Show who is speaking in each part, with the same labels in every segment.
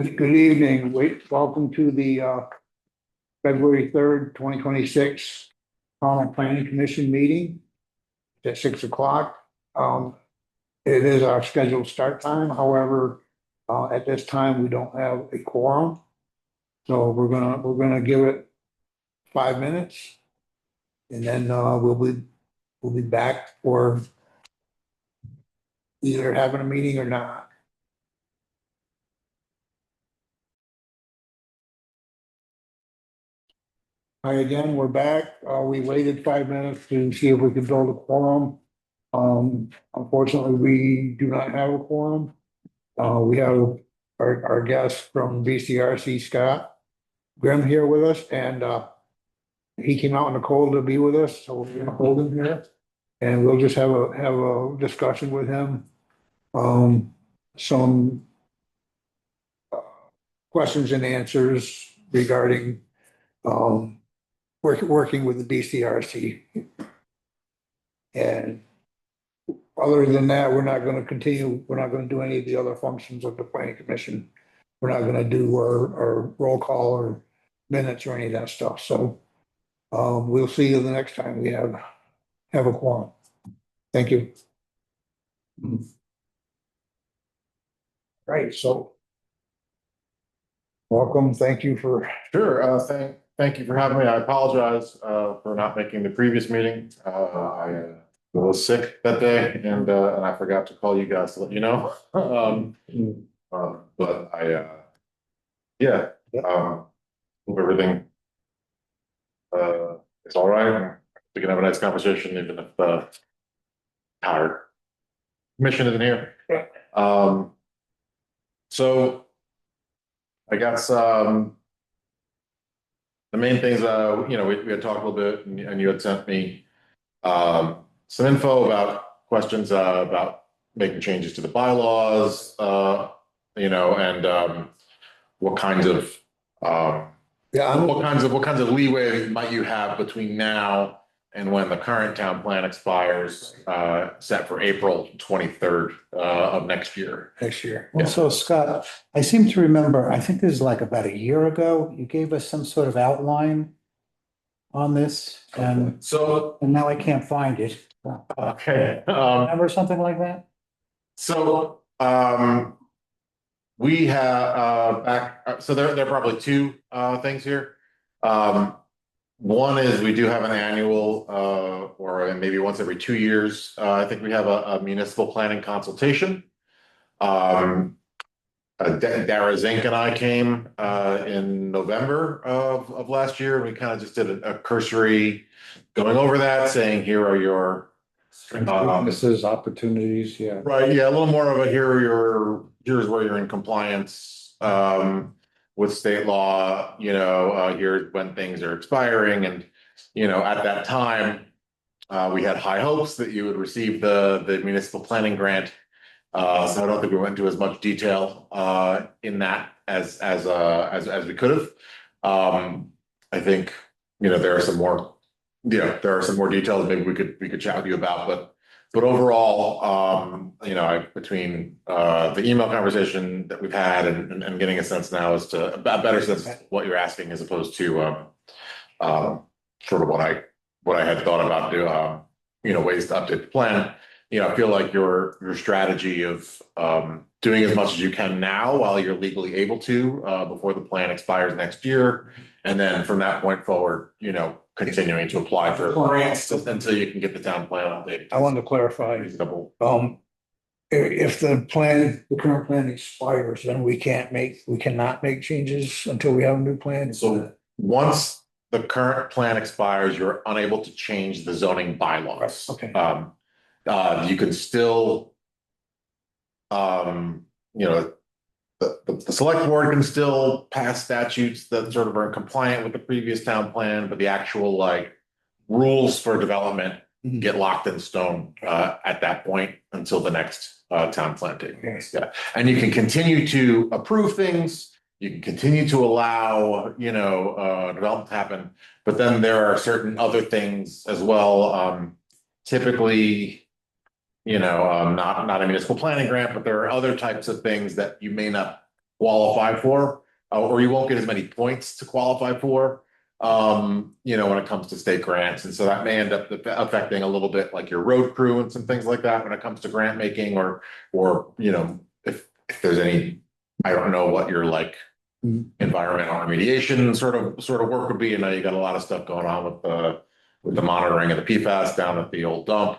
Speaker 1: Good evening. Welcome to the February 3rd, 2026 Common Planning Commission meeting at 6 o'clock. It is our scheduled start time. However, at this time, we don't have a quorum. So we're gonna give it 5 minutes and then we'll be back for either having a meeting or not. Hi again, we're back. We waited 5 minutes to see if we could build a quorum. Unfortunately, we do not have a quorum. We have our guest from BCRC, Scott Grimm, here with us, and he came out in the cold to be with us, so we're gonna hold him here. And we'll just have a discussion with him. Some questions and answers regarding working with the BCRC. And other than that, we're not going to do any of the other functions of the planning commission. We're not going to do our roll call or minutes or any of that stuff. So we'll see you the next time we have a quorum. Thank you. Right, so welcome. Thank you for.
Speaker 2: Sure. Thank you for having me. I apologize for not making the previous meeting. I was sick that day and I forgot to call you guys to let you know. But hope everything is all right. We can have a nice conversation even if our commission isn't here. So I guess the main things, we had talked a little bit, and you had sent me some info about questions about making changes to the bylaws, and what kinds of what kinds of leeway might you have between now and when the current town plan expires, set for April 23rd of next year.
Speaker 3: Well, so Scott, I seem to remember, I think this is like about a year ago, you gave us some sort of outline on this, and now I can't find it.
Speaker 2: Okay.
Speaker 3: Remember something like that?
Speaker 2: So we have so there are probably two things here. One is we do have an annual or maybe once every 2 years. I think we have a municipal planning consultation. Dara Zink and I came in November of last year, and we kind of just did a cursory going over that, saying here are your
Speaker 1: Weaknesses, opportunities, yeah.
Speaker 2: Right, yeah, a little more of a here's where you're in compliance with state law, here's when things are expiring. And, at that time, we had high hopes that you would receive the municipal planning grant. So I don't think we went into as much detail in that as we could have. I think, there are some more, details maybe we could chat with you about, but overall, between the email conversation that we've had and getting a sense now as to a better sense of what you're asking, as opposed to sort of what I had thought about ways to update the plan. I feel like your strategy of doing as much as you can now while you're legally able to before the plan expires next year, and then from that point forward, continuing to apply for grants until you can get the town plan updated.
Speaker 1: I wanted to clarify, if the current plan expires, then we cannot make changes until we have a new plan.
Speaker 2: So once the current plan expires, you're unable to change the zoning bylaws.
Speaker 1: Okay.
Speaker 2: You can still, the select board can still pass statutes that sort of are compliant with the previous town plan, but the actual rules for development get locked in stone at that point until the next town plan date.
Speaker 1: Yes.
Speaker 2: Yeah, and you can continue to approve things. You can continue to allow development to happen, but then there are certain other things as well. Typically, not a municipal planning grant, but there are other types of things that you may not qualify for, or you won't get as many points to qualify for, you know, when it comes to state grants. And so that may end up affecting a little bit like your road crew and some things like that when it comes to grant making, or, you know, if there's any, I don't know what your like environmental remediation sort of work would be. And now you got a lot of stuff going on with the monitoring of the PFAS down at the old dump,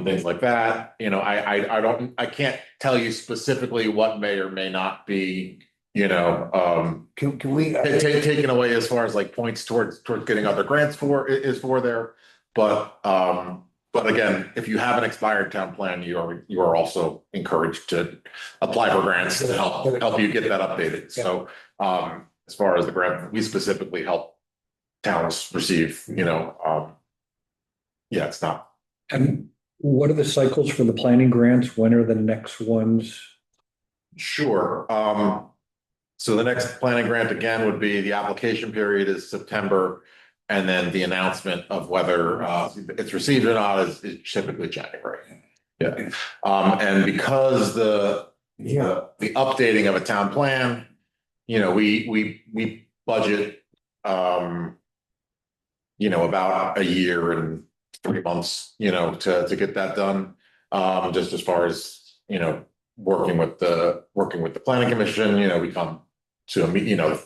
Speaker 2: things like that. You know, I can't tell you specifically what may or may not be, you know,
Speaker 1: Can we,
Speaker 2: taken away as far as like points towards getting other grants is for there. But again, if you have an expired town plan, you are also encouraged to apply for grants to help you get that updated. So as far as the grant, we specifically help towns receive, you know, yeah, it's not.
Speaker 4: And what are the cycles for the planning grants? When are the next ones?
Speaker 2: Sure. So the next planning grant again would be the application period is September. And then the announcement of whether it's received or not is typically January. Yeah. And because the updating of a town plan, you know, we budget, you know, about a year and 3 months, you know, to get that done. Just as far as, you know, working with the planning commission, you know, we come to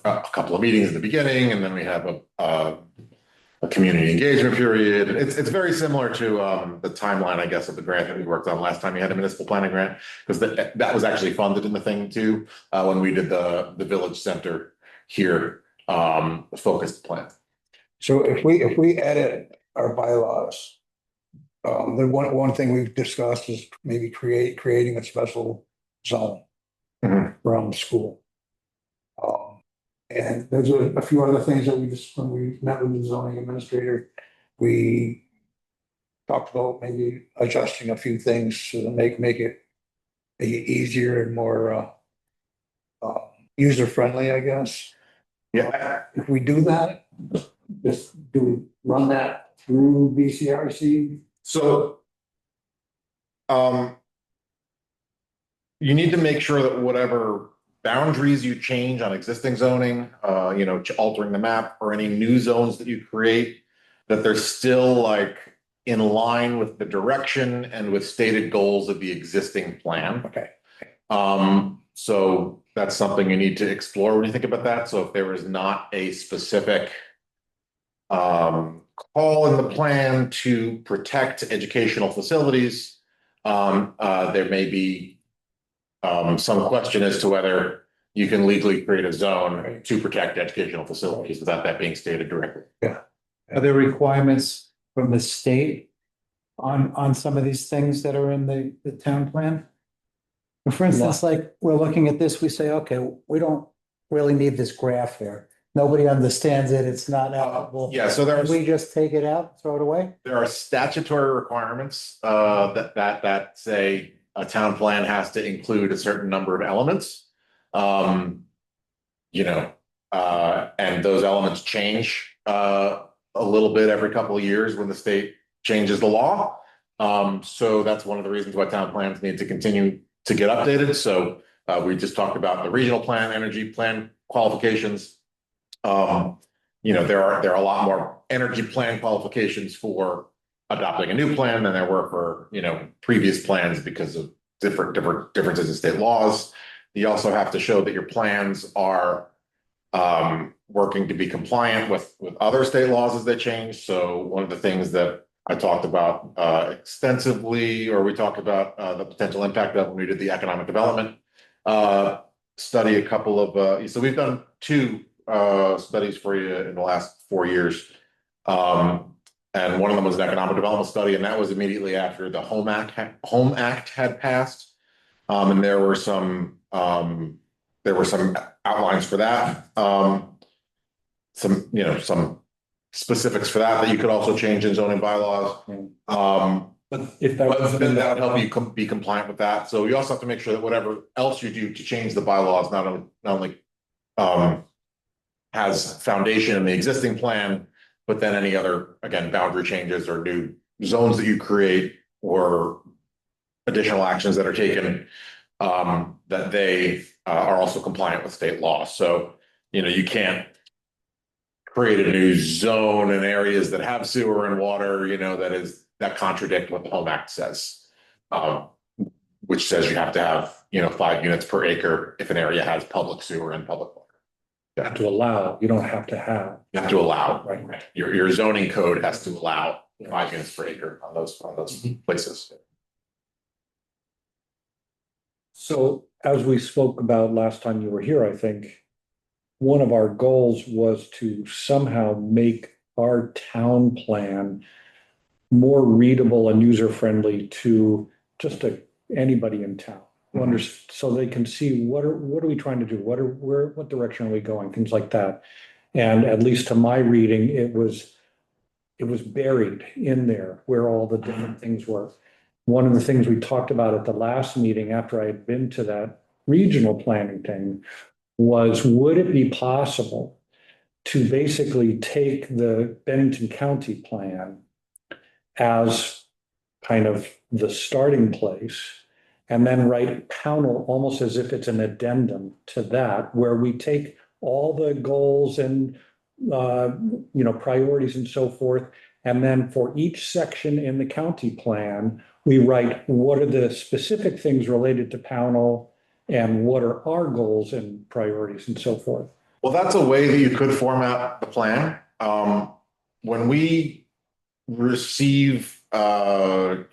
Speaker 2: a couple of meetings in the beginning, and then we have a community engagement period. It's very similar to the timeline, I guess, of the grant that we worked on last time. You had a municipal planning grant, because that was actually funded in the thing too, when we did the village center here, the focused plan.
Speaker 1: so if we edit our bylaws, then one thing we've discussed is maybe creating a special zone around the school. And there's a few other things that when we met with the zoning administrator, we talked about maybe adjusting a few things to make it easier and more user friendly, I guess.
Speaker 2: Yeah.
Speaker 1: If we do that, just run that through BCRC.
Speaker 2: So, you need to make sure that whatever boundaries you change on existing zoning, you know, altering the map or any new zones that you create, that they're still like in line with the direction and with stated goals of the existing plan.
Speaker 1: Okay.
Speaker 2: So that's something you need to explore when you think about that. So if there is not a specific call in the plan to protect educational facilities, there may be some question as to whether you can legally create a zone to protect educational facilities without that being stated directly.
Speaker 3: Are there requirements from the state on some of these things that are in the town plan? For instance, like we're looking at this, we say, okay, we don't really need this graph here. Nobody understands it. It's not applicable.
Speaker 2: Yeah, so
Speaker 3: We just take it out, throw it away?
Speaker 2: there are statutory requirements that say a town plan has to include a certain number of elements. You know, and those elements change a little bit every couple of years when the state changes the law. So that's one of the reasons why town plans need to continue to get updated. So we just talked about the regional plan, energy plan qualifications. You know, there are a lot more energy plan qualifications for adopting a new plan than there were for, you know, previous plans because of differences in state laws. You also have to show that your plans are working to be compliant with other state laws as they change. So one of the things that I talked about extensively, or we talked about the potential impact of when we did the economic development study, a couple of so we've done 2 studies for you in the last 4 years. And one of them was an economic development study, and that was immediately after the Home Act had passed. And there were some outlines for that. Some specifics for that you could also change in zoning bylaws.
Speaker 4: But if that
Speaker 2: But
Speaker 4: was
Speaker 2: then that would help you be compliant with that. So you also have to make sure that whatever else you do to change the bylaws not only has foundation in the existing plan, but then any other, again, boundary changes or new zones that you create or additional actions that are taken, that they are also compliant with state law. So, you can't create a new zone in areas that have sewer and water, that contradict what the Home Act says. Which says you have to have, 5 units per acre if an area has public sewer and public water.
Speaker 4: You have to allow, you don't have to have.
Speaker 2: You have to allow,
Speaker 4: Right.
Speaker 2: your zoning code has to allow 5 units per acre on those places.
Speaker 4: So as we spoke about last time you were here, I think one of our goals was to somehow make our town plan more readable and user-friendly to just anybody in town. So they can see what are we trying to do? What direction are we going? Things like that. And at least to my reading, it was buried in there where all the different things were. One of the things we talked about at the last meeting after I had been to that regional planning thing was, would it be possible to basically take the Bennington County plan as kind of the starting place and then write Pownell almost as if it's an addendum to that, where we take all the goals and priorities and so forth. And then for each section in the county plan, we write what are the specific things related to Pownell and what are our goals and priorities and so forth.
Speaker 2: Well, that's a way that you could format the plan. When we receive, a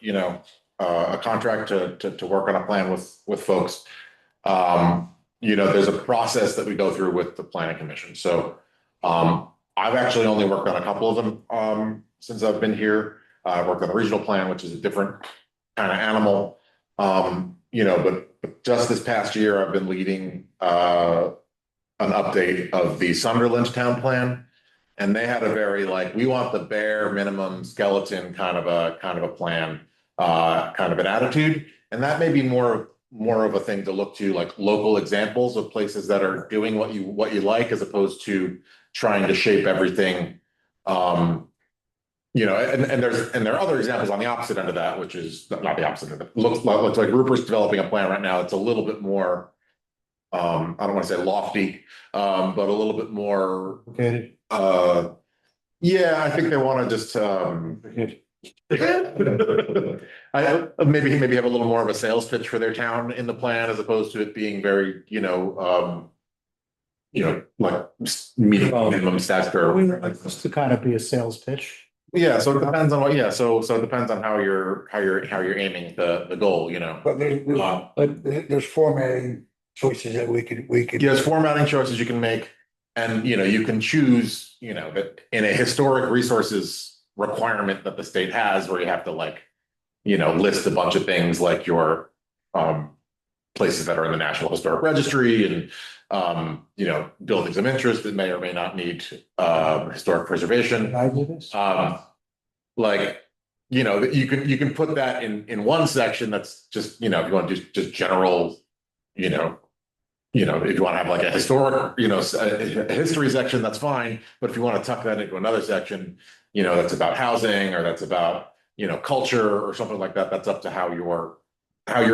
Speaker 2: contract to work on a plan with folks, there's a process that we go through with the planning commission. So, I've actually only worked on a couple of them, since I've been here. I worked on the regional plan, which is a different kind of animal. But just this past year, I've been leading, an update of the Sunderland town plan. And they had a very we want the bare minimum skeleton kind of a plan, kind of an attitude. And that may be more of a thing to look to, like local examples of places that are doing what you like, as opposed to trying to shape everything. And there are other examples on the opposite end of that, which is not the opposite of it. Looks like Rupert's developing a plan right now. It's a little bit more, I don't want to say lofty, but a little bit more.
Speaker 3: Okay.
Speaker 2: Yeah, I think they want to just maybe have a little more of a sales pitch for their town in the plan, as opposed to it being very, like meeting minimum statutory.
Speaker 3: It's to kind of be a sales pitch.
Speaker 2: Yeah, so it depends on so it depends on how you're aiming the goal,
Speaker 1: But there's formatting choices that we could.
Speaker 2: There's formatting choices you can make, and you can choose, that in a historic resources requirement that the state has, where you have to list a bunch of things like your places that are in the National Historic Registry and buildings of interest that may or may not need historic preservation.
Speaker 3: Can I do this?
Speaker 2: You can put that in one section that's just, if you want to do just general, if you want to have a historic, a history section, that's fine. But if you want to tuck that into another section, that's about housing, or that's about, culture or something like that, that's up to how your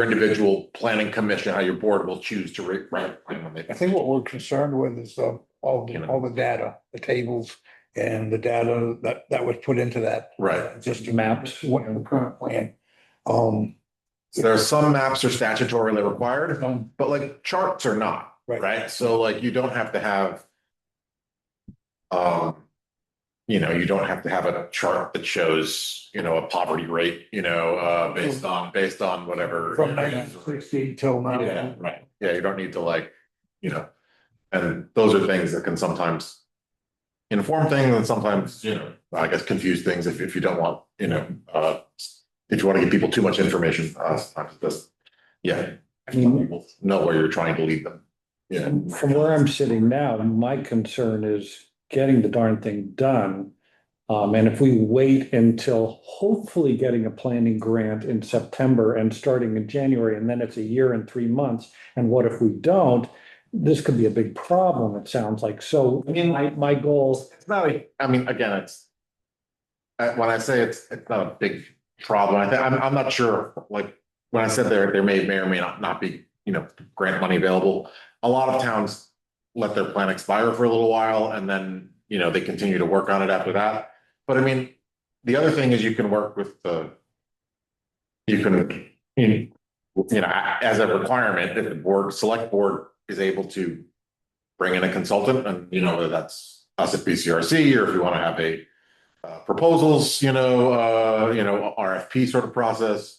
Speaker 2: individual planning commission, how your board will choose to write.
Speaker 1: I think what we're concerned with is all the data, the tables and the data that was put into that.
Speaker 2: Right.
Speaker 1: Just
Speaker 3: Maps.
Speaker 1: what the current plan.
Speaker 2: So there are some maps are statutorily required, but charts are not, right? So you don't have to have, you don't have to have a chart that shows, a poverty rate, based on whatever.
Speaker 1: From 1960 till now.
Speaker 2: Yeah, right. Yeah, you don't need to and those are things that can sometimes inform things, and sometimes, I guess confuse things if you don't want, if you want to give people too much information, sometimes it does. Yeah. People know where you're trying to lead them. Yeah.
Speaker 4: From where I'm sitting now, my concern is getting the darn thing done. And if we wait until hopefully getting a planning grant in September and starting in January, and then it's a year and 3 months, and what if we don't? This could be a big problem, it sounds like. So my goal.
Speaker 2: It's not again, it's when I say it's not a big problem. I'm not sure. When I said there may or may not be grant money available. a lot of towns let their plan expire for a little while and then, you know, they continue to work on it after that. But I mean, the other thing is you can work with you can, you know, as a requirement, if the select board is able to bring in a consultant and, you know, whether that's us at BCRC or if you want to have a proposals, RFP sort of process.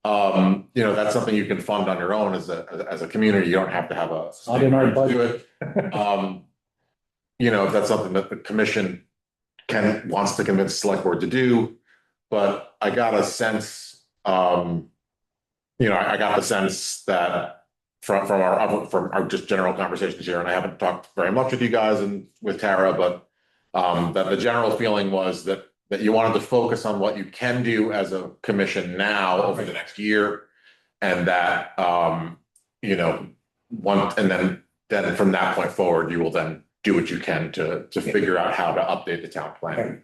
Speaker 2: You know, that's something you can fund on your own as a community. You don't have to have a.
Speaker 4: Not in our
Speaker 2: to do
Speaker 4: budget.
Speaker 2: it. You know, if that's something that the commission wants to convince the select board to do, but I got a sense, I got the sense that from our just general conversations here, and I haven't talked very much with you guys and with Tara, but that the general feeling was that you wanted to focus on what you can do as a commission now over the next year, and that and then from that point forward, you will then do what you can to figure out how to update the town plan.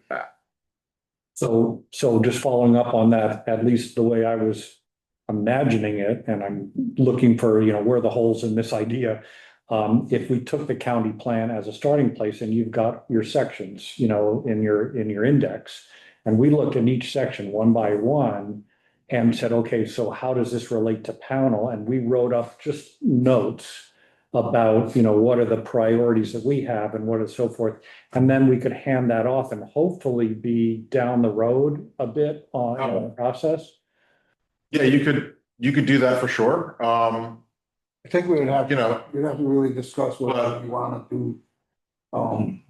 Speaker 4: So just following up on that, at least the way I was imagining it, and I'm looking for, where the holes in this idea. If we took the county plan as a starting place and you've got your sections, in your index, and we looked in each section one by one and said, okay, so how does this relate to Pownell? And we wrote up just notes about, what are the priorities that we have and what is so forth. And then we could hand that off and hopefully be down the road a bit in the process.
Speaker 2: Yeah, you could do that for sure.
Speaker 1: I think we would have,
Speaker 2: You know,
Speaker 1: we'd have to really discuss whether we wanted to,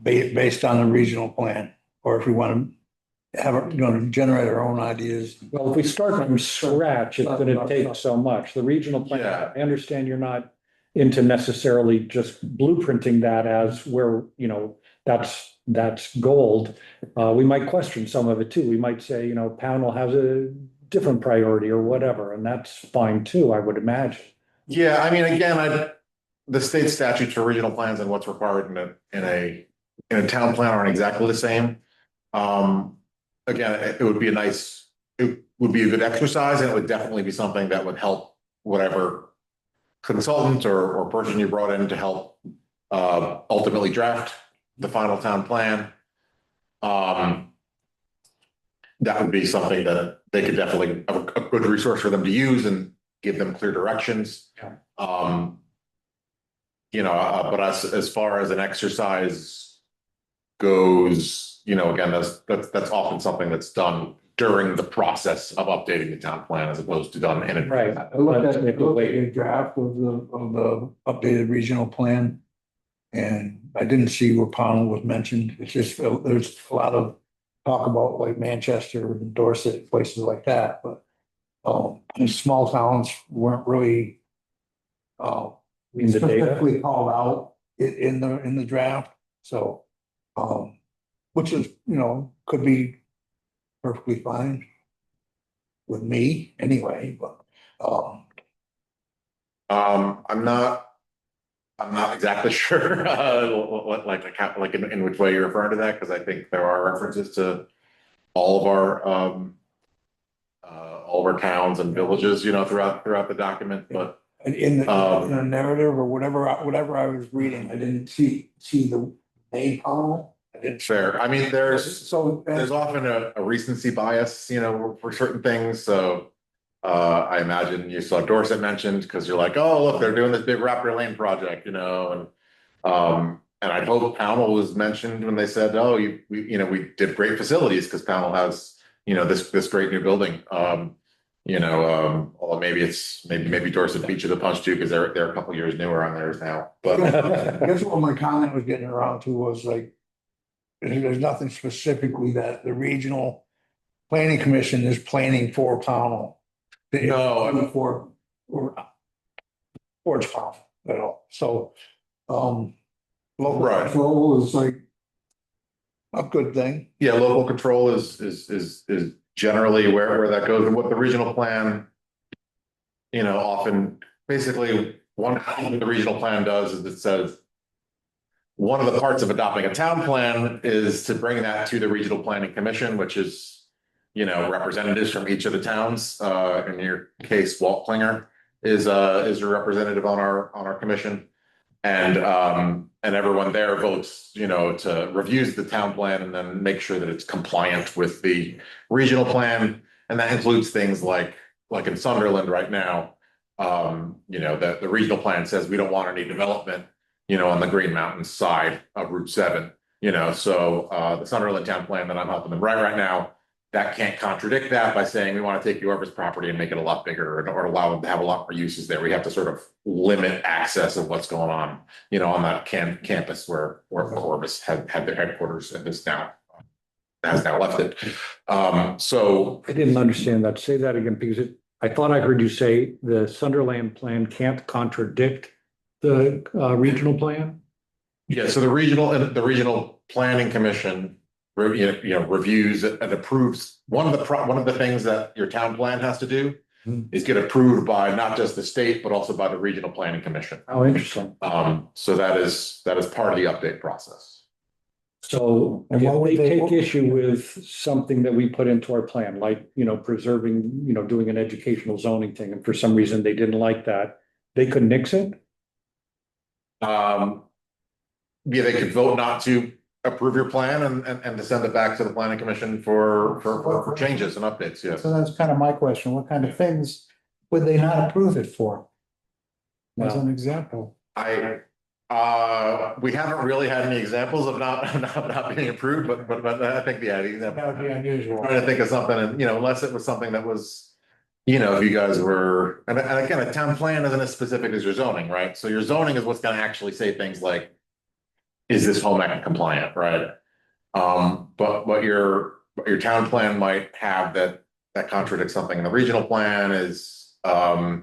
Speaker 1: based on the regional plan, or if we want to have, generate our own ideas.
Speaker 4: Well, if we start from scratch, it's gonna take so much. The regional plan,
Speaker 2: Yeah.
Speaker 4: I understand you're not into necessarily just blueprinting that as where, that's gold. We might question some of it too. We might say, Pownell has a different priority or whatever, and that's fine too, I would imagine.
Speaker 2: yeah, I mean, again, the state statutes for regional plans and what's required in a town plan aren't exactly the same. Again, it would be it would be a good exercise, and it would definitely be something that would help whatever consultant or person you brought in to help ultimately draft the final town plan. That would be something that they could definitely have a good resource for them to use and give them clear directions.
Speaker 4: Yeah.
Speaker 2: But as far as an exercise goes, again, that's often something that's done during the process of updating the town plan as opposed to done in
Speaker 4: Right.
Speaker 1: I looked at a draft of the updated regional plan. And I didn't see where Pownell was mentioned. It's just, there's a lot of talk about like Manchester, Dorset, places like that, but small towns weren't really
Speaker 4: In the data,
Speaker 1: specifically called out in the draft. So, which is, could be perfectly fine with me anyway, but
Speaker 2: I'm not exactly sure like in which way you're referring to that, because I think there are references to all of our towns and villages, throughout the document, but
Speaker 1: in the narrative or whatever I was reading, I didn't see the name Pownell. I didn't.
Speaker 2: fair. I mean, there's often a recency bias, for certain things. So I imagine you saw Dorset mentioned because you're like, oh, look, they're doing this big Raptor Lane project, and I hope Pownell was mentioned when they said, oh, we did great facilities because Pownell has, this great new building. Although maybe Dorset beat you to the punch too, because they're a couple years newer on theirs now. But
Speaker 1: I guess what my comment was getting around to was like, there's nothing specifically that the regional planning commission is planning for Pownell.
Speaker 2: No.
Speaker 1: For towards Pownell at all. So, local
Speaker 2: Right.
Speaker 1: control is like a good thing.
Speaker 2: yeah, local control is generally where that goes, and what the regional plan, often basically one thing the regional plan does is it says one of the parts of adopting a town plan is to bring that to the regional planning commission, which is, representatives from each of the towns. In your case, Walt Klinger is your representative on our commission. And everyone there votes, to reviews the town plan and then make sure that it's compliant with the regional plan. And that includes things like in Sunderland right now, the regional plan says we don't want any development, on the Green Mountain side of Route 7, so the Sunderland town plan that I'm helping them write right now, that can't contradict that by saying we want to take whoever's property and make it a lot bigger or allow them to have a lot more uses there. We have to sort of limit access of what's going on, on that campus where Orbis had their headquarters and has now left it. So
Speaker 4: I didn't understand that. Say that again, because I thought I heard you say the Sunderland plan can't contradict the regional plan?
Speaker 2: yeah, so the regional planning commission reviews and approves. One of the things that your town plan has to do is get approved by not just the state, but also by the regional planning commission.
Speaker 4: Oh, interesting.
Speaker 2: So that is part of the update process.
Speaker 4: So
Speaker 3: And what
Speaker 4: if
Speaker 3: would
Speaker 4: they
Speaker 3: they-
Speaker 4: take issue with something that we put into our plan, like, preserving, doing an educational zoning thing, and for some reason they didn't like that, they could nix it?
Speaker 2: Yeah, they could vote not to approve your plan and to send it back to the planning commission for changes and updates, yes.
Speaker 3: So that's kind of my question. What kind of things would they not approve it for? As an example.
Speaker 2: We haven't really had any examples of not being approved, but I think, yeah, the example.
Speaker 3: That would be unusual.
Speaker 2: Trying to think of something, and unless it was something that was, if you guys were, and again, a town plan isn't as specific as your zoning, right? So your zoning is what's gonna actually say things like, is this home act compliant, right? But what your town plan might have that contradicts something in the regional plan is, if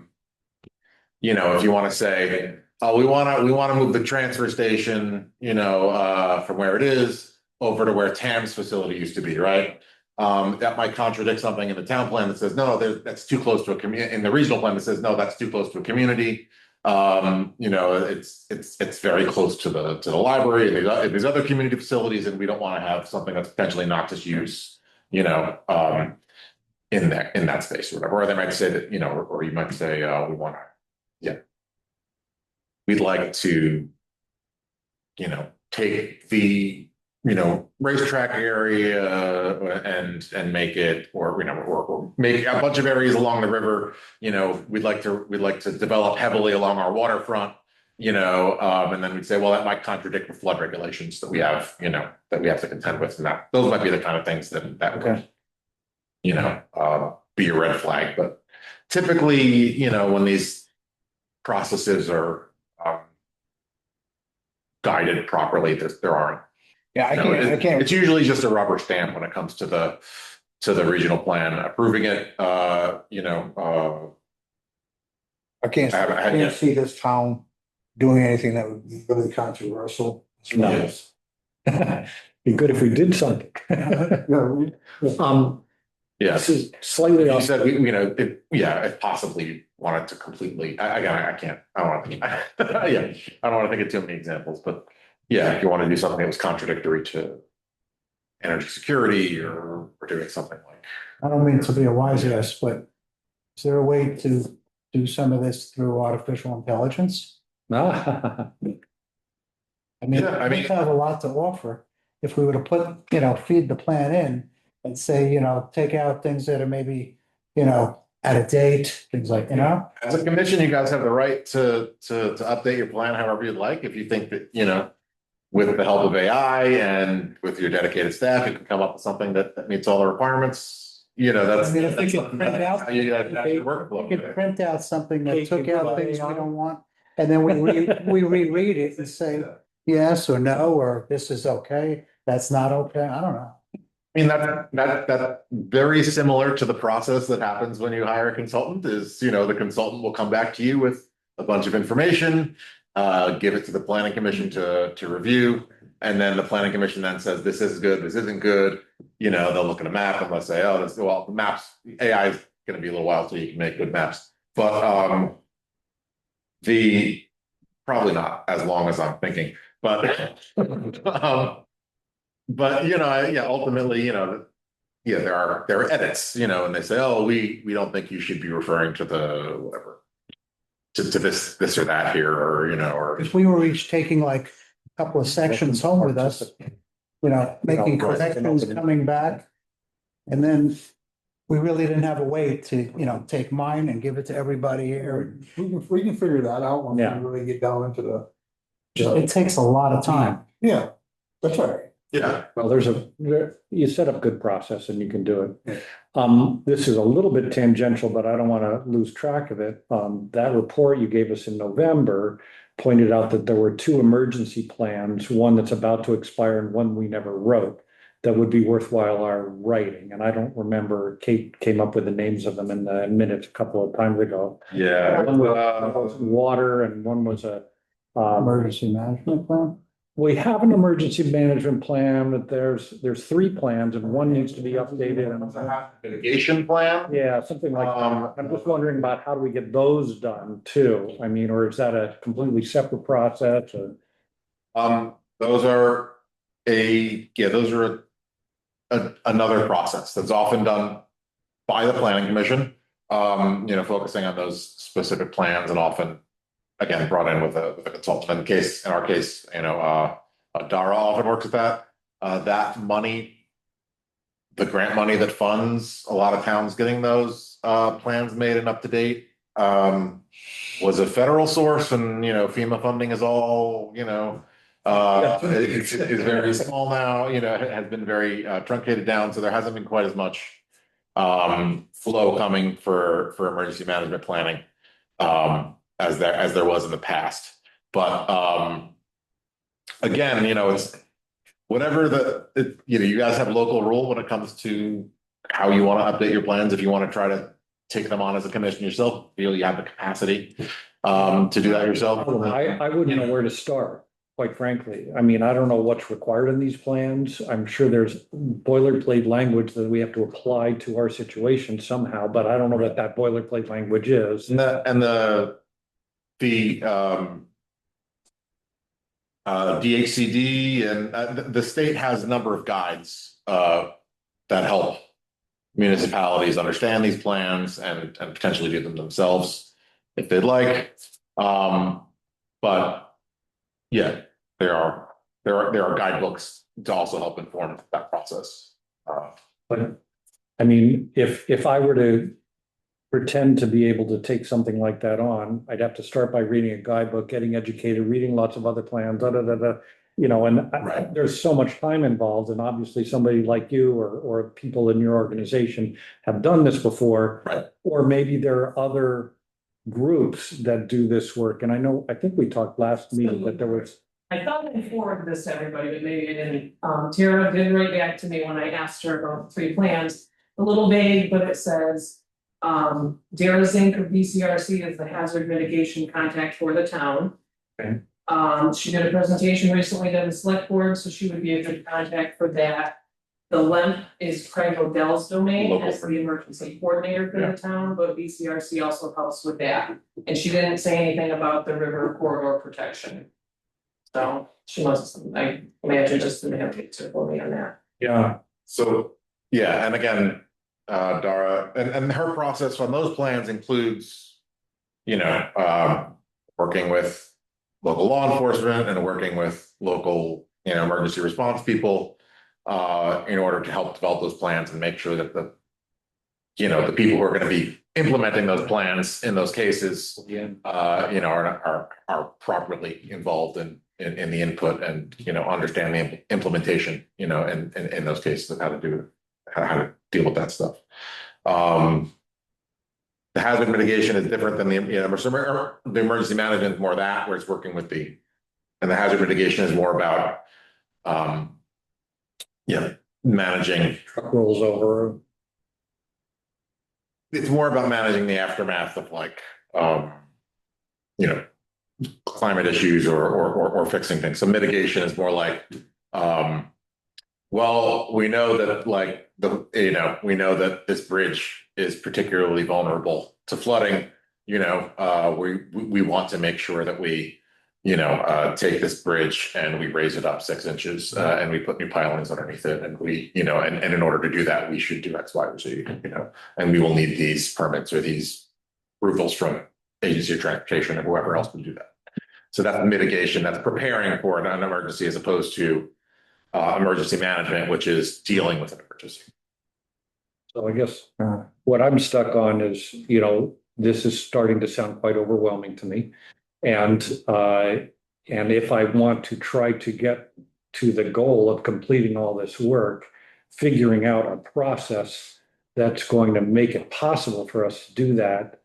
Speaker 2: you want to say, oh, we want to move the transfer station, from where it is over to where Tam's facility used to be, right? That might contradict something in the town plan that says, no, that's too close to a community. In the regional plan that says, no, that's too close to a community. It's very close to the library and these other community facilities, and we don't want to have something that's potentially noxious use, in that space or whatever. Or they might say that, or you might say, we want to, we'd like to, take the racetrack area and make it, or make a bunch of areas along the river. We'd like to develop heavily along our waterfront. And then we'd say, well, that might contradict the flood regulations that we have, that we have to contend with, and those might be the kind of things that would, be a red flag. But typically, when these processes are guided properly, there aren't.
Speaker 1: Yeah, I can't.
Speaker 2: It's usually just a rubber stamp when it comes to the regional plan, approving it,
Speaker 1: I can't see this town doing anything that would be really controversial.
Speaker 4: No. Be good if we did something.
Speaker 2: Yeah.
Speaker 4: This is slightly
Speaker 2: You
Speaker 4: off.
Speaker 2: said, if possibly wanted to completely, again, I can't, I don't want to think, I don't want to think of too many examples, but yeah, if you want to do something that was contradictory to energy security or doing something like.
Speaker 3: I don't mean to be a wise ass, but is there a way to do some of this through artificial intelligence?
Speaker 4: Ah,
Speaker 3: I mean,
Speaker 2: Yeah, I
Speaker 3: we
Speaker 2: mean-
Speaker 3: have a lot to offer. If we were to put, feed the plan in and say, take out things that are maybe, out of date, things like,
Speaker 2: As a commission, you guys have the right to update your plan however you'd like. If you think that, with the help of AI and with your dedicated staff, you can come up with something that meets all the requirements. That's.
Speaker 3: I mean, if we
Speaker 2: that's
Speaker 3: could
Speaker 2: something
Speaker 3: print
Speaker 2: that-
Speaker 3: out-
Speaker 2: how you guys
Speaker 3: if
Speaker 2: have
Speaker 3: they-
Speaker 2: your workflow.
Speaker 3: we could print out something that
Speaker 4: Kate,
Speaker 3: took
Speaker 4: you
Speaker 3: out
Speaker 4: put
Speaker 3: things we
Speaker 4: AI?
Speaker 3: don't want. And then we reread it and say, yes or no, or this is okay, that's not okay. I don't know.
Speaker 2: I mean, that very similar to the process that happens when you hire a consultant is, the consultant will come back to you with a bunch of information, give it to the planning commission to review. And then the planning commission then says, this is good, this isn't good. They'll look at a map and they'll say, oh, the maps, AI is going to be a little while till you can make good maps. But probably not as long as I'm thinking, but ultimately, there are edits, and they say, oh, we don't think you should be referring to the whatever, to this or that here, or, you know, or.
Speaker 3: If we were each taking like a couple of sections home with us, making
Speaker 2: Right.
Speaker 3: corrections, coming back. And then we really didn't have a way to, take mine and give it to everybody here.
Speaker 1: We can figure that out when we
Speaker 4: Yeah.
Speaker 1: really get down into the.
Speaker 3: It takes a lot of time.
Speaker 1: Yeah, that's all right.
Speaker 2: Yeah,
Speaker 4: Well, you set up good process and you can do
Speaker 1: Yeah.
Speaker 4: it. This is a little bit tangential, but I don't want to lose track of it. That report you gave us in November pointed out that there were two emergency plans, one that's about to expire and one we never wrote, that would be worthwhile our writing. And I don't remember, Kate came up with the names of them in the minutes a couple of times ago.
Speaker 2: yeah.
Speaker 4: One was water and one was
Speaker 3: Emergency management plan.
Speaker 4: we have an emergency management plan, but there's three plans and one needs to be updated and.
Speaker 2: Mitigation plan?
Speaker 4: Yeah, something like that. I'm just wondering about how do we get those done too? I mean, or is that a completely separate process or?
Speaker 2: Those are another process that's often done by the planning commission. Focusing on those specific plans and often, again, brought in with a consultant. In our case, Dara often works with that. That money, the grant money that funds a lot of towns getting those plans made and up to date, was a federal source, and FEMA funding is all it's very small now. It has been very truncated down, so there hasn't been quite as much flow coming for emergency management planning as there was in the past. But again, it's whatever you guys have local rule when it comes to how you want to update your plans. If you want to try to take them on as a commission yourself, feel you have the capacity to do that yourself.
Speaker 4: I wouldn't know where to start, quite frankly. I mean, I don't know what's required in these plans. I'm sure there's boilerplate language that we have to apply to our situation somehow, but I don't know what that boilerplate language is.
Speaker 2: And the DHCD and the state has a number of guides that help municipalities understand these plans and potentially do them themselves if they'd like. But yeah, there are guidebooks to also help inform that process.
Speaker 4: But I mean, if I were to pretend to be able to take something like that on, I'd have to start by reading a guidebook, getting educated, reading lots of other plans,
Speaker 2: Right.
Speaker 4: there's so much time involved. And obviously somebody like you or people in your organization have done this before.
Speaker 2: Right.
Speaker 4: Or maybe there are other groups that do this work. And I think we talked last meeting that there was.
Speaker 5: I thought I forwarded this to everybody, but maybe I didn't. Tara did write back to me when I asked her about 3 plans. A little vague, but it says, Dara Zink of BCRC is the hazard mitigation contact for the town.
Speaker 4: Okay.
Speaker 5: She did a presentation recently to the select board, so she would be a good contact for that. The LEMP is Craig Odell's domain
Speaker 2: Local.
Speaker 5: as the emergency coordinator for the town, but BCRC also helps with that. And she didn't say anything about the river corridor protection. So she must, I imagine, just didn't have to for me on that.
Speaker 4: Yeah.
Speaker 2: So, yeah, and again, Dara, and her process on those plans includes, working with local law enforcement and working with local, emergency response people, in order to help develop those plans and make sure that the people who are going to be implementing those plans in those cases, are properly involved in the input and, understand the implementation, in those cases of how to deal with that stuff. The hazard mitigation is different than the emergency management is more that where it's working with and the hazard mitigation is more about, managing.
Speaker 4: Truck rolls over.
Speaker 2: It's more about managing the aftermath of climate issues or fixing things. So mitigation is more like, well, we know that we know that this bridge is particularly vulnerable to flooding. We want to make sure that we, take this bridge and we raise it up 6 inches and we put new pilings underneath it. And we, and in order to do that, we should do X, Y, or Z, and we will need these permits or these approvals from agency of transportation or whoever else would do that. So that's mitigation, that's preparing for an emergency as opposed to emergency management, which is dealing with an emergency.
Speaker 4: So I guess what I'm stuck on is, this is starting to sound quite overwhelming to me. And if I want to try to get to the goal of completing all this work, figuring out a process that's going to make it possible for us to do that,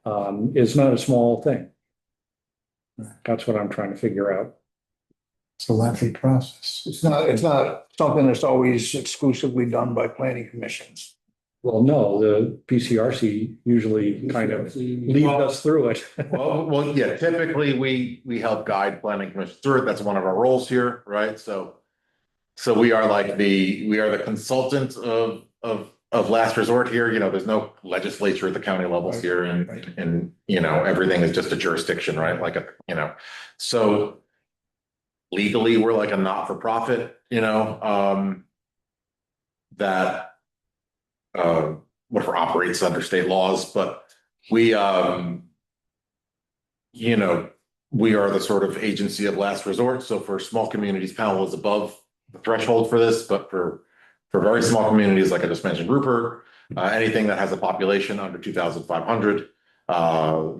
Speaker 4: is not a small thing. That's what I'm trying to figure out.
Speaker 3: It's a lengthy process.
Speaker 1: It's not something that's always exclusively done by planning commissions.
Speaker 4: Well, no, the PCRC usually kind of leads us through it.
Speaker 2: Well, yeah, typically we help guide planning commission through it. That's one of our roles here, right? So we are like we are the consultant of last resort here. There's no legislature at the county levels here, and everything is just a jurisdiction, right? So legally we're like a not-for-profit, that whatever operates under state laws, but we are the sort of agency of last resort. So for small communities, Powell is above the threshold for this, but for very small communities, like I just mentioned, Rupert, anything that has a population under 2,500,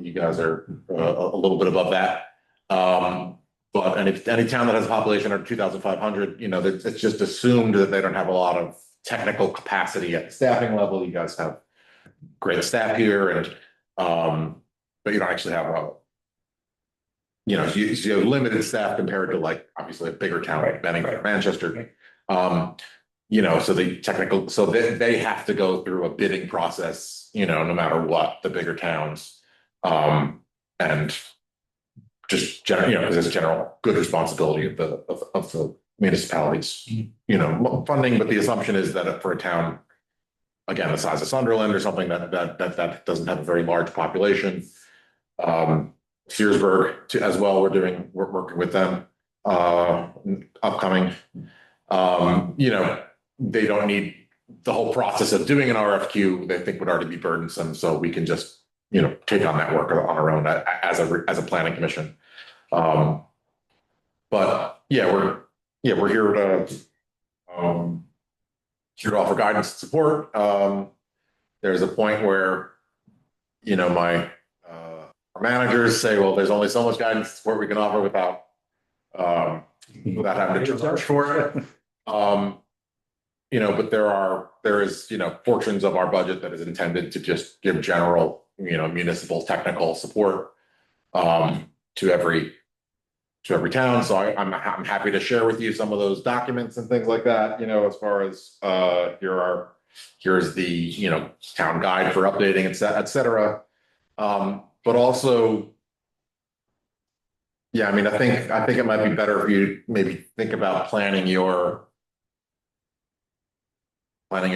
Speaker 2: you guys are a little bit above that. But any town that has a population under 2,500, it's just assumed that they don't have a lot of technical capacity at the staffing level. You guys have great staff here, and but you don't actually have you have limited staff compared to obviously a bigger town like Bennington or Manchester. So they have to go through a bidding process, no matter what, the bigger towns, and just because it's general good responsibility of the municipalities, funding. But the assumption is that for a town, again, the size of Sunderland or something that doesn't have a very large population, Searsburg as well, we're working with them, upcoming, they don't need the whole process of doing an RFQ. They think would already be burdensome, so we can just take on that work on our own as a planning commission. But we're here to offer guidance and support. There's a point where my our managers say, well, there's only so much guidance and support we can offer without having to charge for it. But there is portions of our budget that is intended to just give general municipal technical support to every town. So I'm happy to share with you some of those documents and things like that, as far as here's the town guide for updating, et cetera. But also, I think it might be better if you maybe think about planning your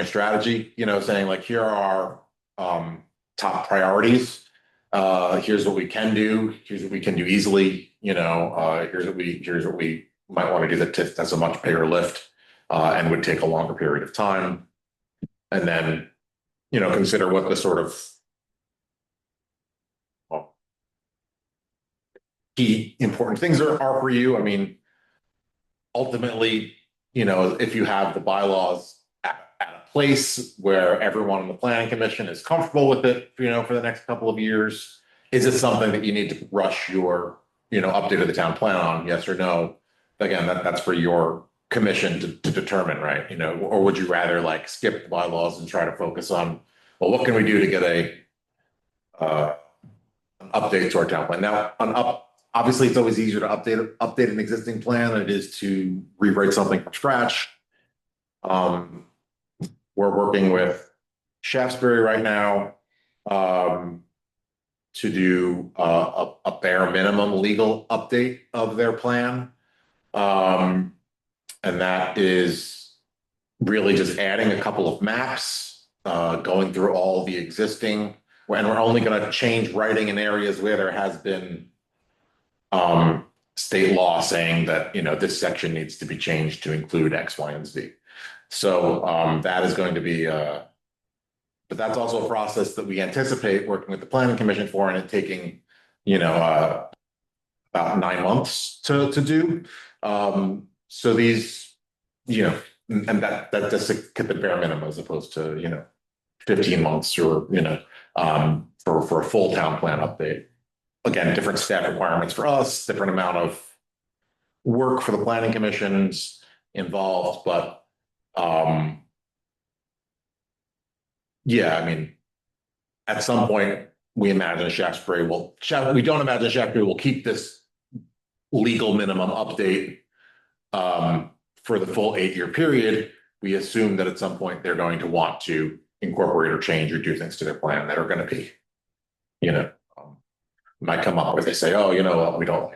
Speaker 2: strategy, saying here are our top priorities. Here's what we can do. Here's what we can do easily. Here's what we might want to do that's a much bigger lift, and would take a longer period of time. And then, consider what the sort of key important things are for you. Ultimately, if you have the bylaws at a place where everyone on the planning commission is comfortable with it, for the next couple of years, is it something that you need to rush your, update of the town plan on? Yes or no? Again, that's for your commission to determine, right? Or would you rather skip the bylaws and try to focus on, well, what can we do to get an update to our town plan? Now, obviously, it's always easier to update an existing plan than it is to rewrite something from scratch. We're working with Shaftesbury right now to do a bare minimum legal update of their plan. And that is really just adding a couple of maps, going through all the existing, and we're only going to change writing in areas where there has been state law saying that this section needs to be changed to include X, Y, and Z. So that is going to be but that's also a process that we anticipate working with the planning commission for, and it taking about 9 months to do. So these, and that just at the bare minimum as opposed to, 15 months or, for a full town plan update. Again, different staff requirements for us, different amount of work for the planning commissions involved, but, yeah, I mean, at some point, we imagine Shaftesbury we don't imagine Shaftesbury will keep this legal minimum update for the full 8-year period. We assume that at some point they're going to want to incorporate or change or do things to their plan that are going to be, might come up where they say, oh, we don't,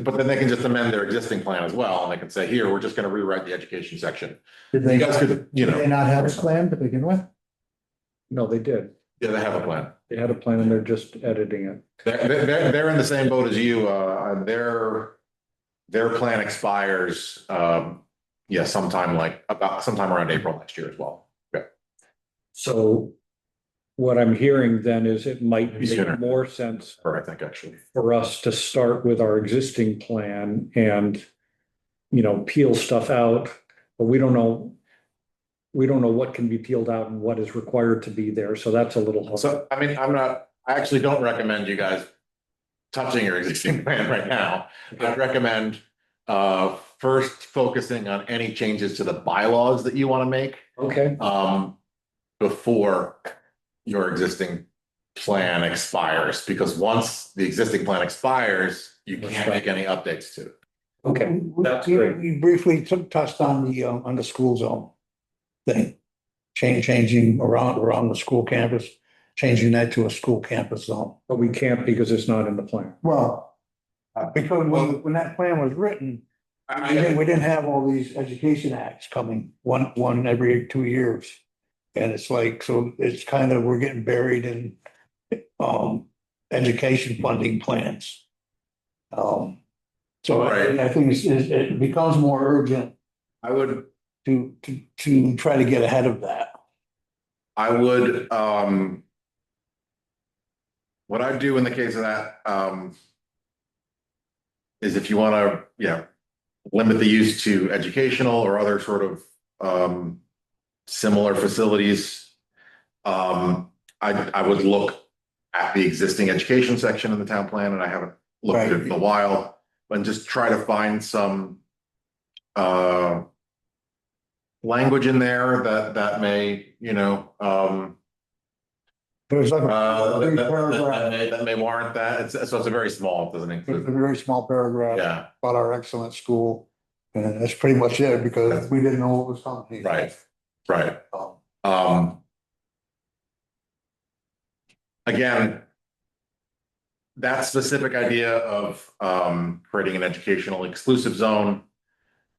Speaker 2: but then they can just amend their existing plan as well. And they can say, here, we're just going to rewrite the education section.
Speaker 3: Did they,
Speaker 2: You guys could,
Speaker 3: did they not have a plan to begin with?
Speaker 4: No, they did.
Speaker 2: yeah, they have a plan.
Speaker 4: They had a plan and they're just editing it.
Speaker 2: They're in the same boat as you. Their plan expires, sometime around April next year as well. Yeah.
Speaker 4: So what I'm hearing then is it might
Speaker 2: Sooner.
Speaker 4: make more sense
Speaker 2: Or I think actually.
Speaker 4: for us to start with our existing plan and, peel stuff out, but we don't know what can be peeled out and what is required to be there. So that's a little hard.
Speaker 2: So, I mean, I actually don't recommend you guys touching your existing plan right now. I'd recommend first focusing on any changes to the bylaws that you want to make
Speaker 4: Okay,
Speaker 2: before your existing plan expires, because once the existing plan expires, you can't make any updates to it.
Speaker 4: okay, that's
Speaker 1: We-
Speaker 4: great.
Speaker 1: We briefly touched on the school zone thing. Changing around the school campus, changing that to a school campus zone.
Speaker 4: But we can't because it's not in the plan.
Speaker 1: Well, because when that plan was written, we didn't have all these education acts coming, one every 2 years. And it's like, so it's kind of, we're getting buried in education funding plans. So
Speaker 2: Right.
Speaker 1: I think it becomes more urgent
Speaker 2: I would
Speaker 1: to try to get ahead of that.
Speaker 2: what I'd do in the case of that, is if you want to, limit the use to educational or other sort of, similar facilities. I would look at the existing education section in the town plan, and I haven't looked at it in a while, and just try to find some, language in there that may,
Speaker 1: There's like a
Speaker 2: that may warrant that. So it's a very small, it doesn't
Speaker 1: It's a
Speaker 2: include,
Speaker 1: very small paragraph
Speaker 2: yeah,
Speaker 1: about our excellent school. And that's pretty much it, because we didn't know what was coming.
Speaker 2: right, right.
Speaker 1: Um,
Speaker 2: Again, that specific idea of creating an educational exclusive zone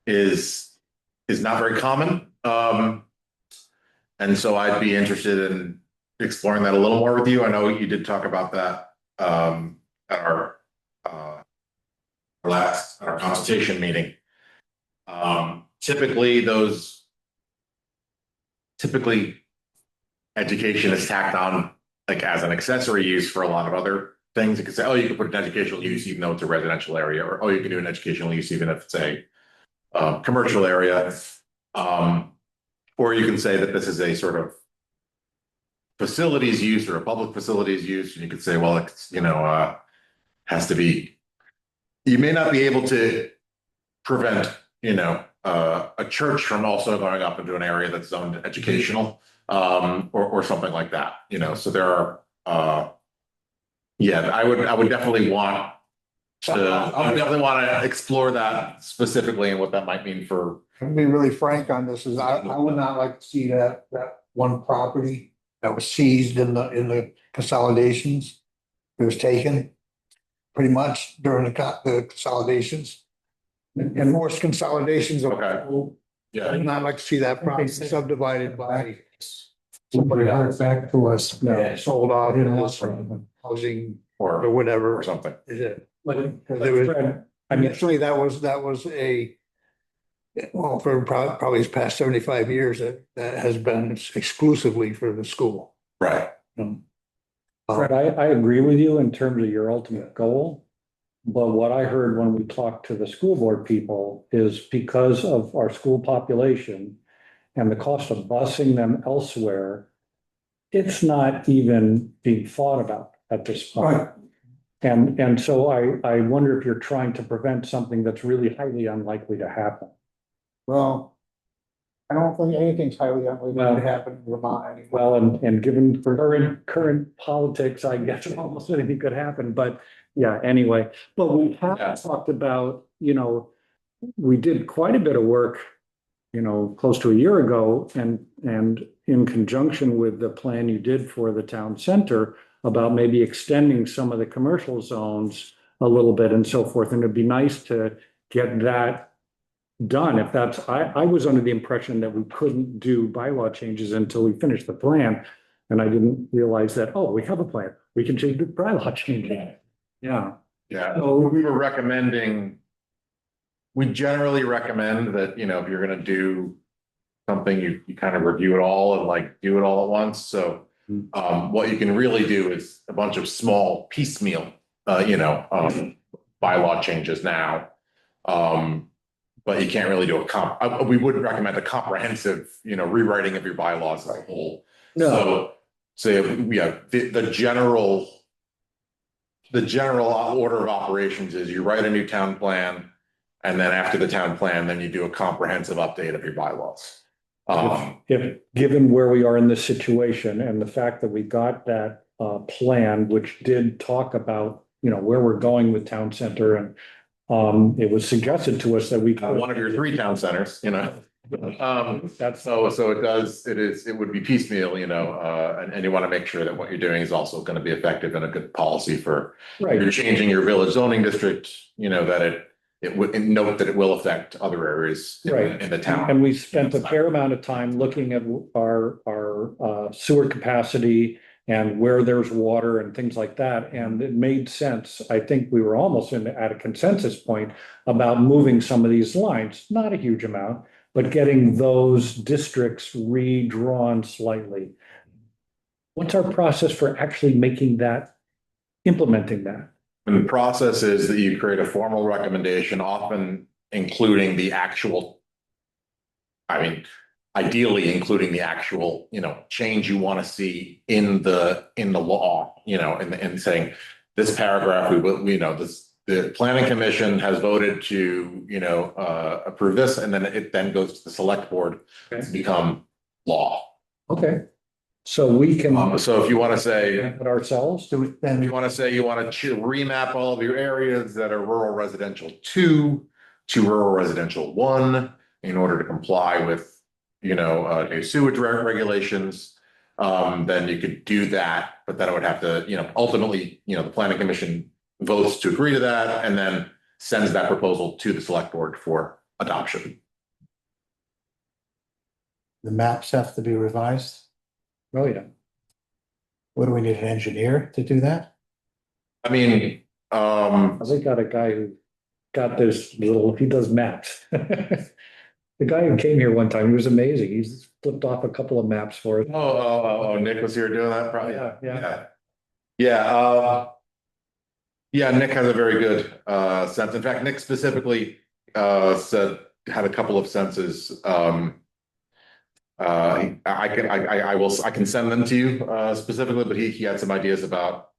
Speaker 2: is not very common. And so I'd be interested in exploring that a little more with you. I know you did talk about that at our consultation meeting. Typically education is tacked on like as an accessory use for a lot of other things. You could say, oh, you could put an educational use even though it's a residential area, or oh, you can do an educational use even if it's a commercial area. Or you can say that this is a sort of facilities use or a public facilities use, and you could say, well, it's, has to be, you may not be able to prevent, a church from also going up into an area that's zoned educational, or something like that, so there are, I would definitely want to explore that specifically and what that might mean for.
Speaker 1: To be really frank on this, is I would not like to see that one property that was seized in the consolidations. It was taken pretty much during the consolidations. And forced consolidations of.
Speaker 2: Okay. Yeah.
Speaker 1: I'd not like to see that property subdivided by.
Speaker 3: Somebody heard back to us.
Speaker 1: Yeah, sold off
Speaker 3: Didn't
Speaker 1: in
Speaker 3: want
Speaker 1: this
Speaker 3: to.
Speaker 1: housing
Speaker 2: Or
Speaker 1: or whatever.
Speaker 2: or something.
Speaker 1: Is it?
Speaker 4: Like,
Speaker 1: Because it was,
Speaker 4: Fred, I mean,
Speaker 1: initially, that was a, well, for probably his past 75 years, that has been exclusively for the school.
Speaker 2: Right.
Speaker 4: Fred, I agree with you in terms of your ultimate goal. But what I heard when we talked to the school board people is because of our school population and the cost of busing them elsewhere, it's not even being thought about at this point.
Speaker 1: Right.
Speaker 4: And so I wonder if you're trying to prevent something that's really highly unlikely to happen.
Speaker 1: Well, I don't think anything's highly unlikely
Speaker 4: Well-
Speaker 1: to happen in Vermont anymore.
Speaker 4: Well, and given current politics, I guess almost anything could happen, but yeah, anyway. But we
Speaker 2: Yeah.
Speaker 4: have talked about, we did quite a bit of work, close to a year ago and in conjunction with the plan you did for the town center about maybe extending some of the commercial zones a little bit and so forth. And it'd be nice to get that done. If that's, I was under the impression that we couldn't do bylaw changes until we finished the plan. And I didn't realize that, oh, we have a plan. We can change the bylaw changing. Yeah.
Speaker 2: Yeah, so we were recommending. We generally recommend that, if you're gonna do something, you kind of review it all and like do it all at once, so. What you can really do is a bunch of small piecemeal, bylaw changes now. But you can't really do we would recommend a comprehensive, rewriting of your bylaws as a whole.
Speaker 4: No,
Speaker 2: So, yeah, the general order of operations is you write a new town plan. And then after the town plan, then you do a comprehensive update of your bylaws.
Speaker 4: if, given where we are in this situation and the fact that we got that plan, which did talk about, where we're going with town center and it was suggested to us that we.
Speaker 2: One of your three town centers,
Speaker 4: That's,
Speaker 2: so it would be piecemeal, and you want to make sure that what you're doing is also going to be effective and a good policy for. If
Speaker 4: right.
Speaker 2: you're changing your village zoning district, that it would note that it will affect other areas
Speaker 4: Right.
Speaker 2: in the town.
Speaker 4: And we spent a fair amount of time looking at our sewer capacity and where there's water and things like that. And it made sense. I think we were almost at a consensus point about moving some of these lines, not a huge amount, but getting those districts redrawn slightly. What's our process for actually implementing that?
Speaker 2: And the process is that you create a formal recommendation, often including the actual. Ideally including the actual, change you want to see in the law, and saying this paragraph, the planning commission has voted to, approve this, and then it then goes to the select board to become law.
Speaker 4: Okay, so we can.
Speaker 2: So if you want to say.
Speaker 4: It ourselves, do it
Speaker 2: If
Speaker 4: then.
Speaker 2: you want to say you want to remap all of your areas that are rural residential 2 to rural residential 1 in order to comply with, new sewage regulations, then you could do that, but then it would have to, ultimately, the planning commission votes to agree to that and then sends that proposal to the select board for adoption.
Speaker 3: The maps have to be revised.
Speaker 4: Oh, yeah.
Speaker 3: What do we need, an engineer to do that?
Speaker 2: I mean,
Speaker 4: They got a guy who got this he does maps. The guy who came here one time, he was amazing. He's flipped off a couple of maps for us.
Speaker 2: Nick was here doing that, probably.
Speaker 4: Yeah.
Speaker 2: Yeah, Nick has a very good sense. In fact, Nick specifically had a couple of senses. I can send them to you specifically, but he had some ideas about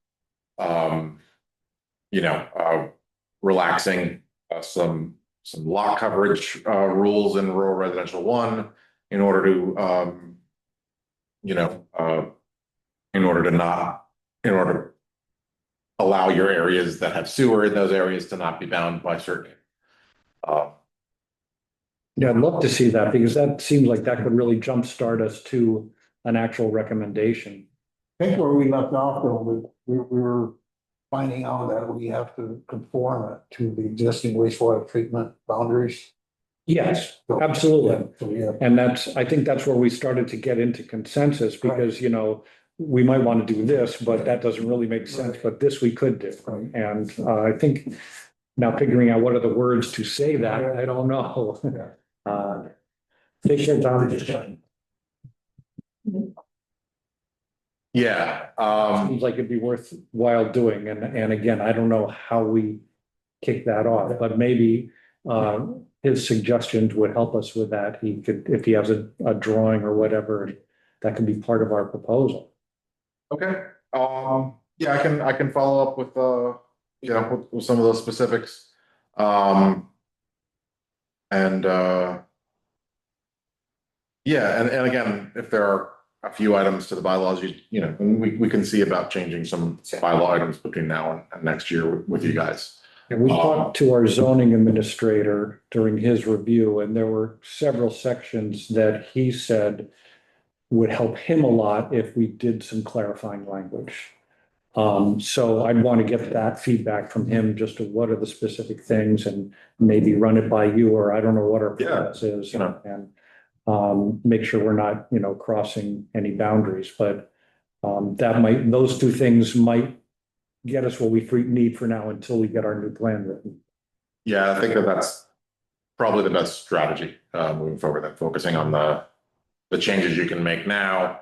Speaker 2: relaxing some lot coverage rules in rural residential 1 in order to allow your areas that have sewer in those areas to not be bound by certain.
Speaker 4: Yeah, I'd love to see that because that seems like that could really jumpstart us to an actual recommendation.
Speaker 1: I think where we left off though, we were finding out that we have to conform it to the existing wastewater treatment boundaries.
Speaker 4: Yes, absolutely.
Speaker 1: So, yeah.
Speaker 4: And I think that's where we started to get into consensus because, we might want to do this, but that doesn't really make sense, but this we could do.
Speaker 1: Right.
Speaker 4: And I think now figuring out what are the words to say that, I don't know. Take your time.
Speaker 2: Yeah,
Speaker 4: Seems like it'd be worthwhile doing, and again, I don't know how we kick that off, but maybe his suggestions would help us with that. He could, if he has a drawing or whatever, that could be part of our proposal.
Speaker 2: okay, yeah, I can follow up with, you know, with some of those specifics. And, yeah, and again, if there are a few items to the bylaws, you know, we can see about changing some bylaw items between now and next year with you guys.
Speaker 4: And we talked to our zoning administrator during his review, and there were several sections that he said would help him a lot if we did some clarifying language. So I'd want to get that feedback from him, just to what are the specific things, and maybe run it by you, or I don't know what our process is.
Speaker 2: you know.
Speaker 4: And make sure we're not, you know, crossing any boundaries, but those two things might get us what we need for now until we get our new plan written.
Speaker 2: Yeah, I think that's probably the best strategy, moving forward, than focusing on the changes you can make now,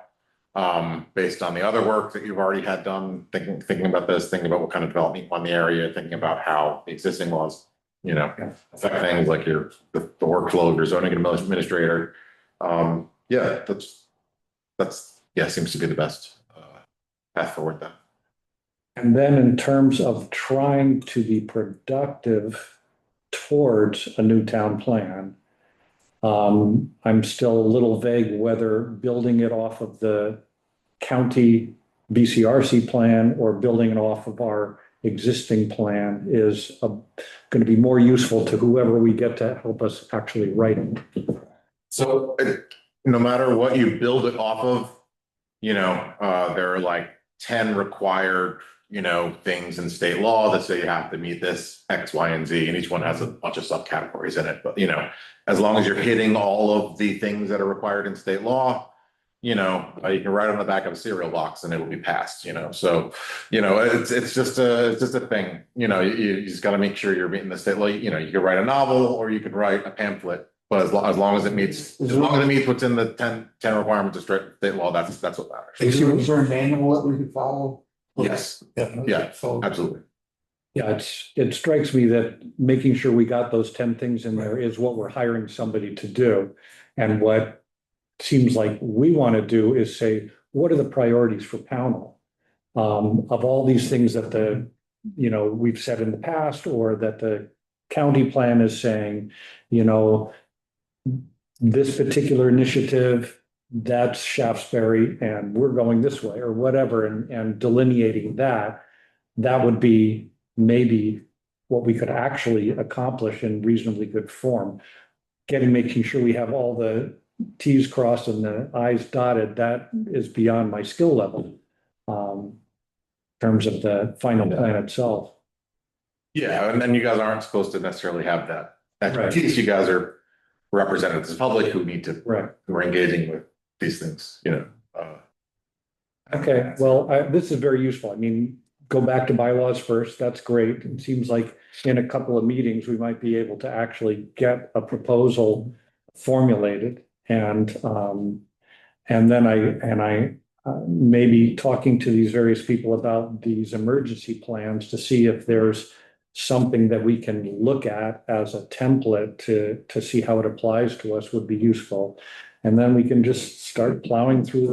Speaker 2: based on the other work that you've already had done, thinking about this, thinking about what kind of development you want in the area, thinking about how the existing laws, you know, affect things like the workflow of your zoning administrator. Yeah, yeah, seems to be the best path forward then.
Speaker 4: And then in terms of trying to be productive towards a new town plan, I'm still a little vague whether building it off of the county BCRC plan or building it off of our existing plan is going to be more useful to whoever we get to help us actually write it.
Speaker 2: So no matter what you build it off of, you know, there are like 10 required, you know, things in state law that say you have to meet this X, Y, and Z, and each one has a bunch of subcategories in it. But, you know, as long as you're hitting all of the things that are required in state law, you know, you can write on the back of a cereal box and it will be passed, you know. So, you know, it's just a thing, you know, you just got to make sure you're meeting the state law. You know, you could write a novel or you could write a pamphlet. But as long as it meets, what's in the 10 requirements of state law, that's what matters.
Speaker 1: Is there a manual that we could follow?
Speaker 2: Yes, yeah,
Speaker 1: So
Speaker 2: absolutely.
Speaker 4: Yeah, it strikes me that making sure we got those 10 things in there is what we're hiring somebody to do. And what seems like we want to do is say, what are the priorities for Pownell? Of all these things that we've said in the past, or that the county plan is saying, you know, this particular initiative, that's Shaftesbury and we're going this way or whatever, and delineating that would be maybe what we could actually accomplish in reasonably good form. Making sure we have all the T's crossed and the I's dotted, that is beyond my skill level, in terms of the final plan itself.
Speaker 2: Yeah, and then you guys aren't supposed to necessarily have that expertise. You guys are representatives of the public who need to, who are engaging with these things, you know.
Speaker 4: Okay, well, this is very useful. I mean, go back to bylaws first. That's great. It seems like in a couple of meetings, we might be able to actually get a proposal formulated, and then I maybe talking to these various people about these emergency plans to see if there's something that we can look at as a template to see how it applies to us would be useful. And then we can just start plowing through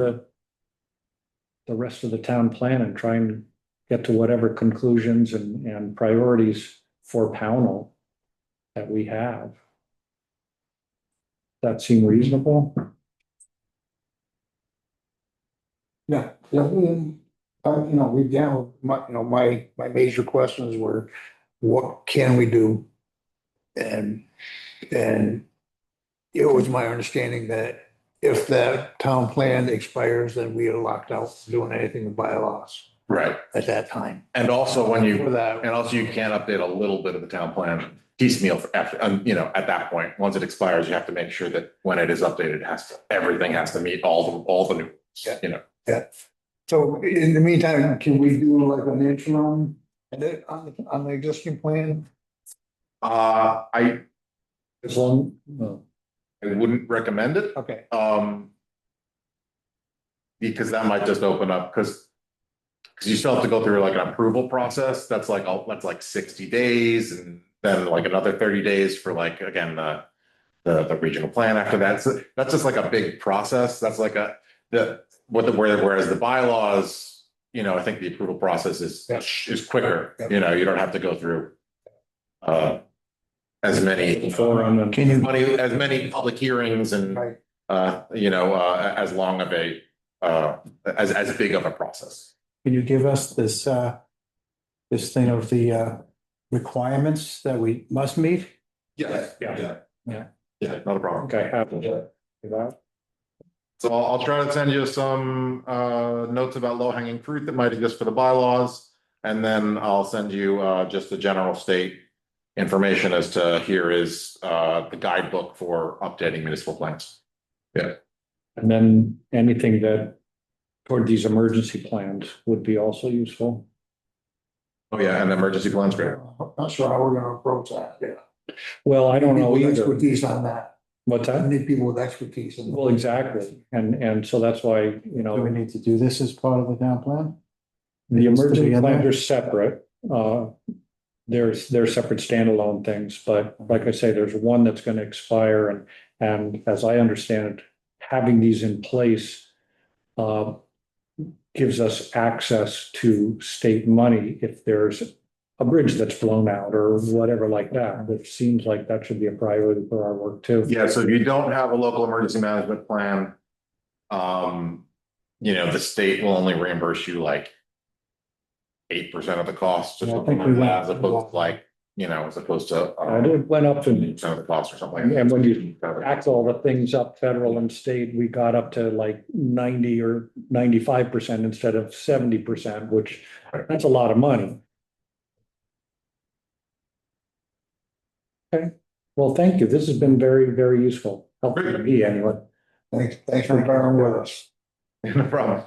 Speaker 4: the rest of the town plan and try and get to whatever conclusions and priorities for Pownell that we have. That seem reasonable?
Speaker 1: yeah, my major questions were, what can we do? And it was my understanding that if that town plan expires, then we are locked out from doing anything with bylaws
Speaker 2: Right.
Speaker 1: at that time.
Speaker 2: And also
Speaker 1: For that,
Speaker 2: you can't update a little bit of the town plan piecemeal after, you know, at that point. Once it expires, you have to make sure that when it is updated, everything has to meet all the new, you know.
Speaker 1: yeah. So in the meantime, can we do like an interim edit on the existing plan?
Speaker 2: I
Speaker 4: As long,
Speaker 2: wouldn't recommend it.
Speaker 1: Okay.
Speaker 2: because that might just open up, because you still have to go through like an approval process, that's like 60 days, and then like another 30 days for like, again, the regional plan after that, so that's just like a big process, that's like whereas the bylaws, I think the approval process is quicker, you don't have to go through as many
Speaker 4: Forum and
Speaker 3: Can you,
Speaker 2: as many public hearings and
Speaker 1: Right.
Speaker 2: as long of a as big of a process.
Speaker 3: can you give us this, this thing of the, requirements that we must meet?
Speaker 2: Yeah.
Speaker 4: Yeah.
Speaker 2: Yeah, not a problem.
Speaker 4: Okay, happy to do that.
Speaker 2: So I'll try to send you some notes about low hanging fruit that might exist for the bylaws. And then I'll send you just the general state information as to here is the guidebook for updating municipal plans.
Speaker 4: And then anything that toward these emergency plans would be also useful.
Speaker 2: Oh, yeah, and the emergency plans, great.
Speaker 1: Not sure how we're gonna approach that, yeah.
Speaker 4: Well, I don't know
Speaker 1: People with
Speaker 4: either.
Speaker 1: Expertise on that.
Speaker 4: What's
Speaker 1: I
Speaker 4: that?
Speaker 1: need people with expertise in.
Speaker 4: Well, exactly. And so that's why,
Speaker 3: Do we need to do this as part of the town plan?
Speaker 4: the
Speaker 3: Needs to be
Speaker 4: emergency
Speaker 3: in
Speaker 4: plans
Speaker 3: there?
Speaker 4: are separate. They're separate standalone things, but like I say, there's one that's gonna expire and as I understand it, having these in place gives us access to state money if there's a bridge that's blown out or whatever like that. It seems like that should be a priority for our work too.
Speaker 2: Yeah, so if you don't have a local emergency management plan, the state will only reimburse you like 8% of the cost or
Speaker 3: Yeah, I
Speaker 2: something
Speaker 3: think we
Speaker 2: like that,
Speaker 3: went-
Speaker 2: as opposed to like, as opposed to
Speaker 4: And it went up to,
Speaker 2: 10% of the cost or something. like that.
Speaker 4: and when you act all the things up, federal and state, we got up to like 90 or 95% instead of 70%, which that's a lot of money. Okay, well, thank you. This has been very, very useful. Helpful to me anyway.
Speaker 1: Thanks for bearing with us.
Speaker 2: No problem.